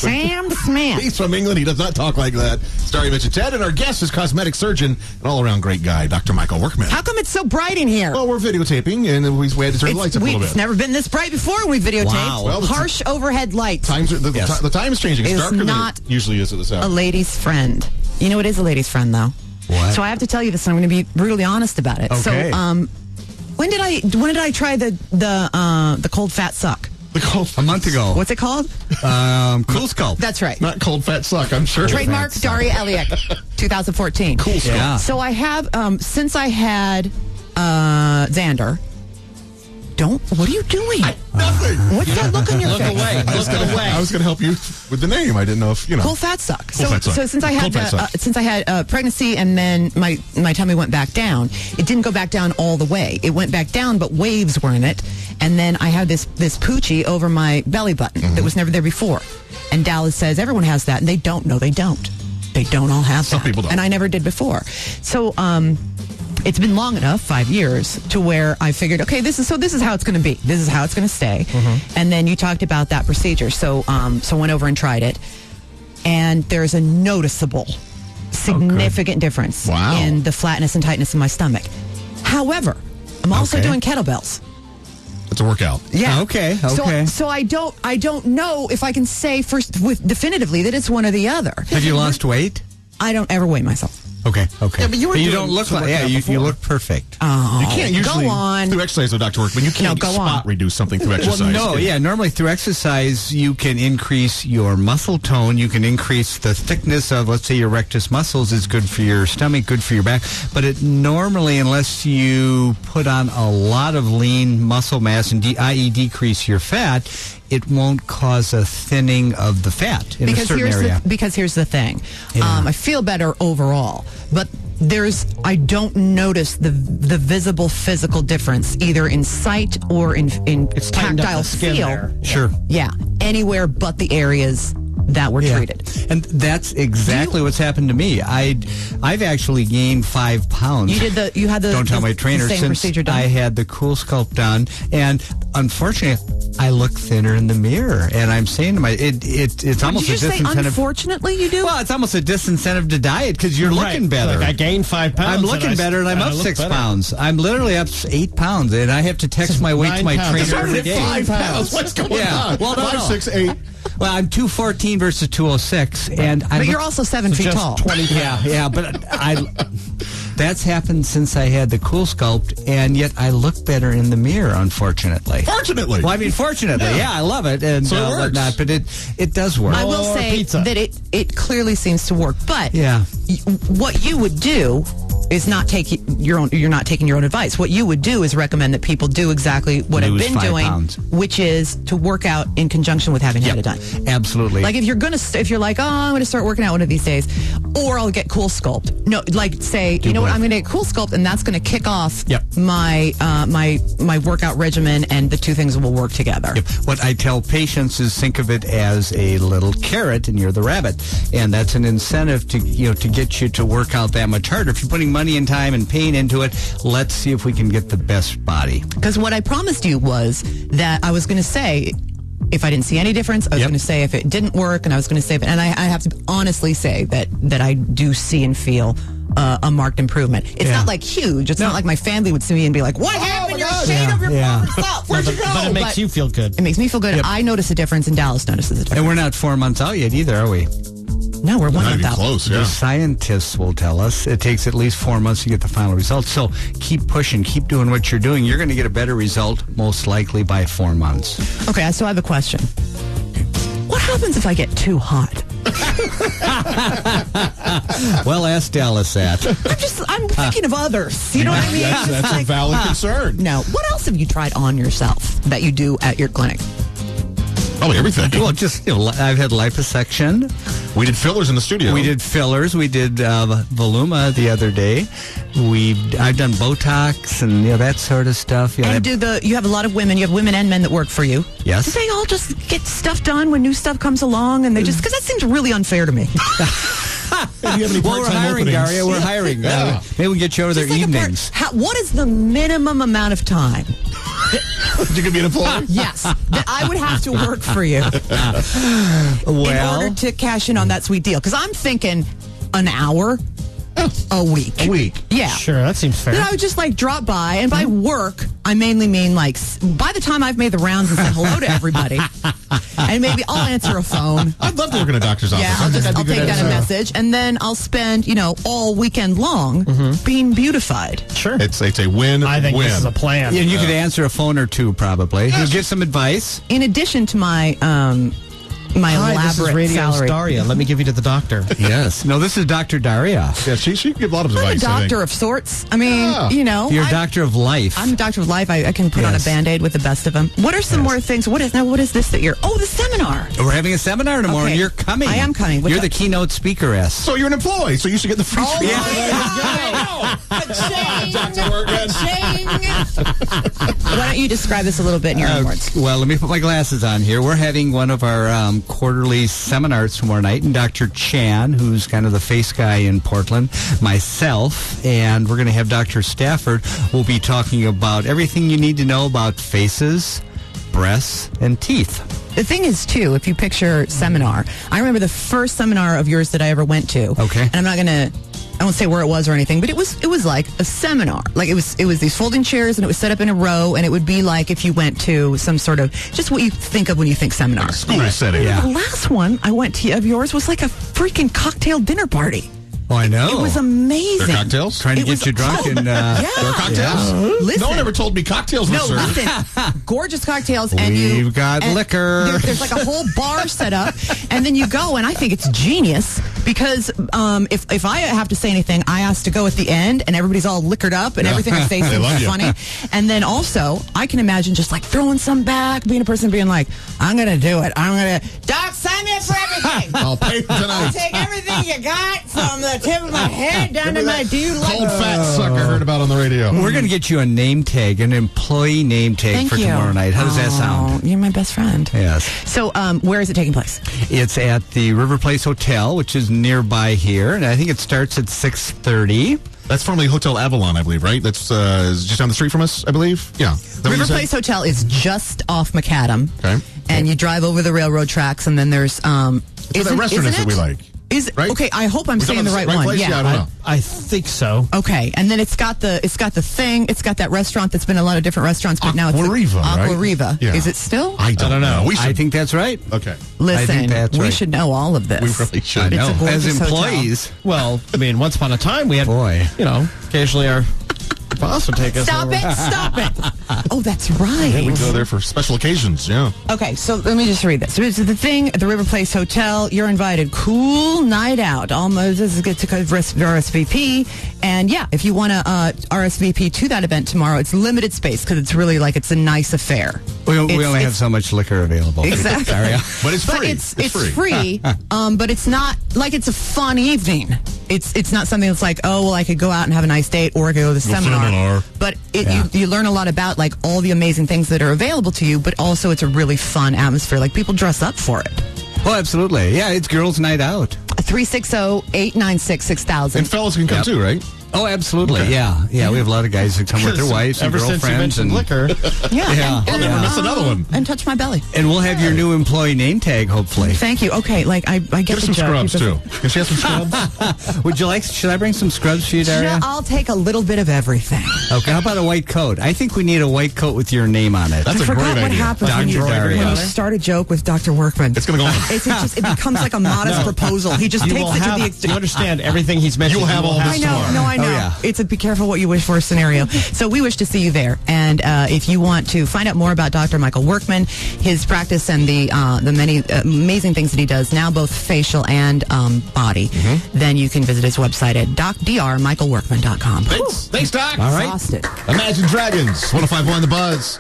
Sam Smith. He's from England. He does not talk like that. Starry Mitch and Ted, and our guest is cosmetic surgeon and all-around great guy, Dr. Michael Workman. How come it's so bright in here? Well, we're videotaping, and we had to turn the lights up a little bit. It's never been this bright before when we videotaped. Wow. Well, harsh overhead lights. The time is changing. It's darker not than it usually is at this hour. A lady's friend. You know, it is a lady's friend, though. What? So I have to tell you this, and I'm going to be brutally honest about it. Okay. So, when did I try the cold fat suck? A month ago. What's it called? Cool Sculpt. That's right. Not cold fat suck, I'm sure. Trademark Daria Eliak, 2014. Cool Sculpt. Yeah. So I have, since I had Xander. What are you doing? Nothing. What's that look on your face? I was going to help you with the name. I didn't know if, Cold fat suck. Cold fat suck. So since I had pregnancy and then my tummy went back down, it didn't go back down all the way. It went back down, but waves were in it. And then I had this poochie over my belly button that was never there before. And Dallas says everyone has that, and they don't. No, they don't. They don't all have that. Some people don't. And I never did before. So it's been long enough, 5 years, to where I figured, okay, this is how it's going to be. This is how it's going to stay. And then you talked about that procedure. So I went over and tried it. And there's a noticeable, significant difference in the flatness and tightness of my stomach. However, I'm also doing kettlebells. It's a workout. Yeah. Okay. So I don't know if I can say definitively that it's one or the other. Have you lost weight? I don't ever weigh myself. Okay. Yeah, but you don't look like. Yeah, you look perfect. Oh, you can't usually go on. through exercise, though, Dr. Workman. You can't reduce something through exercise. Well, no, yeah. Normally through exercise, you can increase your muscle tone. You can increase the thickness of, let's say, your rectus muscles. Is good for your stomach, good for your back. But it normally, unless you put on a lot of lean muscle mass and i.e. decrease your fat, it won't cause a thinning of the fat in a certain area. Because here's the thing. Yeah. I feel better overall, but I don't notice the visible physical difference either in sight or in tactile feel. There. Sure. Yeah, anywhere but the areas that were treated. And that's exactly what's happened to me. I've actually gained 5 pounds. You had the Don't tell my trainer same since procedure done. I had the Cool Sculpt done, and unfortunately, I look thinner in the mirror. And I'm saying to it's almost a Did you say disincentive. unfortunately you do? Well, it's almost a disincentive to diet because you're looking better. Like I gained 5 pounds. I'm looking better, and I'm up 6 pounds. I'm literally up 8 pounds, and I have to text my weight to my 9 pounds. trainer every day. 5 pounds. What's going on? Well, no, 5, 6, 8. Well, I'm 214 versus 206, and but you're also 7 feet tall. 20 pounds. Yeah, but that's happened since I had the Cool Sculpt, and yet I look better in the mirror, unfortunately. Fortunately. Well, I mean, fortunately, yeah, I love it, and So it works. whatnot, but it does work. I will say pizza. that it clearly seems to work. But Yeah. What you would do is not take your own. You're not taking your own advice. What you would do is recommend that people do exactly what Lose I've been 5 doing, pounds. which is to work out in conjunction with having had it done. Absolutely. Like if you're like, oh, I'm gonna start working out one of these days, or I'll get Cool Sculpt. No, like say, you know what, I'm gonna get Cool Sculpt, and that's gonna kick off my my workout regimen, and the two things will work together. Yep. What I tell patients is think of it as a little carrot, and you're the rabbit, and that's an incentive to get you to work out that much harder. If you're putting money and time and pain into it, let's see if we can get the best body. Because what I promised you was that I was going to say, if I didn't see any difference, I was going to say if it didn't work, and I was going to say, and I have to honestly say that I do see and feel a marked improvement. It's not like huge. It's not like my family would see me and be like, "What happened? You're shade of your yourself. Where'd you go?" But it makes you feel good. It makes me feel good. I notice a difference, and Dallas notices a difference. And we're not 4 months out yet either, are we? No, we're 1 Not month even out. close, The yeah. scientists will tell us it takes at least 4 months to get the final result. So keep pushing, keep doing what you're doing. You're going to get a better result most likely by 4 months. Okay, so I have a question. What happens if I get too hot? Well, ask Dallas that. I'm thinking of others. You know what I mean? That's a valid concern. No. What else have you tried on yourself that you do at your clinic? Probably everything. Well, just, I've had liposuction. We did fillers in the studio. We did fillers. We did Voluma the other day. I've done Botox and that sort of stuff. And you have a lot of women. You have women and men that work for you. Yes. Do they all just get stuff done when new stuff comes along, and they just, because that seems really unfair to me. If you have any Well, we're part-time hiring, openings. Daria. We're hiring. Maybe we can get you over there Just like evenings. what is the minimum amount of time You could be an employee. Yes, that I would have to work for you in order to cash in on that sweet deal. Because I'm thinking an hour a week. A week. Yeah. Sure, that seems fair. Then I would just like drop by, and by work, I mainly mean like by the time I've made the rounds and said hello to everybody, and maybe I'll answer a phone. I'd love to work in a doctor's office. Yeah, I think that'd be I'll good take down a idea. message, and then I'll spend all weekend long being beautified. Sure. It's a win. I think win. this is a plan. And you could answer a phone or two, probably. You'll give some advice. In addition to my my Hi, this is elaborate Radio salary. Daria. Let me give you to the doctor. Yes. No, this is Dr. Daria. Yeah, she can give a lot of I'm a advice. I think. doctor of sorts. I mean, Yeah. You're a doctor of life. I'm a doctor of life. I can put on a Yes. Band-Aid with the best of them. What are some more things? What is this that you're... Oh, the seminar. We're having a seminar tomorrow, Okay. and you're coming. I am coming. You're the keynote speakeress. So you're an employee, so you should get the free treatment. Dr. Workman. Why don't you describe this a little bit in your own words? Well, let me put my glasses on here. We're having one of our quarterly seminars tomorrow night, and Dr. Chan, who's kind of the face guy in Portland, myself, and we're going to have Dr. Stafford. We'll be talking about everything you need to know about faces, breasts, and teeth. The thing is, too, if you picture seminar, I remember the first seminar of yours that I ever went to. Okay. And I'm not going to... I won't say where it was or anything, but it was like a seminar. Like it was these folding chairs, and it was set up in a row, and it would be like if you went to some sort of just what you think of when you think seminar. School setting. Yeah. The last one I went to of yours was like a freaking cocktail dinner party. Oh, I know. It was amazing. They're cocktails? Trying to It get was- you drunk and Yeah. There are cocktails? Listen. No one ever told me cocktails were No, served. listen. Gorgeous cocktails, and We've got liquor. There's like a whole bar set up, and then you go, and I think it's genius because if I have to say anything, I ask to go at the end, and everybody's all liquored up, and everything I say They love seems you. funny. And then also, I can imagine just like throwing some back, being a person being like, "I'm gonna do it. I'm gonna Doc, sign me up for everything. I'll pay for I'll tonight. take everything you got from the tip of my head down to my dude." Cold fat sucker I heard about on the radio. We're going to get you a name tag, an employee name tag Thank for you. tomorrow night. How does that sound? Oh, you're my best friend. Yes. So, where is it taking place? It's at the River Place Hotel, which is nearby here, and I think it starts at 6:30. That's formerly Hotel Avalon, I believe, right? That's just down the street from us, I believe. Yeah. Is that what you River said? Place Hotel is just off Macadam. Okay. And you drive over the railroad tracks, and then there's That's where that restaurant is that we like. Is Right? okay? I hope I'm We're saying talking the about right one. place? Yeah, I don't know. I think so. Okay, and then it's got the thing. It's got that restaurant that's been a lot of different restaurants, but now it's Aquariva, right? Aquariva. Yeah. Is it still? I don't know. We should. I think that's right. Okay. Listen, I think that's we right. should know all of this. We really should. I It's know. a gorgeous As hotel. employees, Well, I mean, once upon a time, we had, Boy. occasionally our boss would take us Stop over. it! Stop it! Oh, that's right. Yeah, we go there for special occasions. Yeah. Okay, so let me just read this. So it's the thing at the River Place Hotel. You're invited. Cool night out. Almost this is good to RSVP. And yeah, if you want to RSVP to that event tomorrow, it's limited space because it's really like it's a nice affair. we It's- only have it's- so much liquor available. Exactly. Daria. But it's But free. it's free. free, but it's not like it's a fun evening. It's not something that's like, oh, well, I could go out and have a nice date or I could go to the seminar. seminar. But Yeah. you learn a lot about like all the amazing things that are available to you, but also it's a really fun atmosphere. Like people dress up for it. Oh, absolutely. Yeah, it's girls' night out. 360-896-6000. And fellas can come Yep. too, right? Oh, absolutely. Okay. Yeah. Yeah, we have a lot of guys that come with their wives and Ever since you girlfriends. mentioned liquor, Yeah. Yeah. I'll never miss another one. And touch my belly. And we'll have your new employee name tag, hopefully. Thank you. Okay, like I get Get the some joke. scrubs, You too. just- Can she have some scrubs? Would you like, should I bring some scrubs for you, Daria? Yeah, I'll take a little bit of everything. Okay, how about a white coat? I think we need a white coat with your name on it. That's I a forgot great what idea. happens when you, Dr. Daria. when you start a joke with Dr. Workman. It's going to go on. It becomes like a modest proposal. He just you takes will it to have, the you extreme. understand everything he's mentioned. You will have all I this know, tomorrow. no, I know. yeah. It's a be careful what you wish for scenario. So we wish to see you there. And if you want to find out more about Dr. Michael Workman, his practice, and the many amazing things that he does now, both facial and body, then you can visit his website at drmichaelworkman.com. Thanks, Doc. All right. Exhausted. Imagine Dragons, 105.1 The Buzz.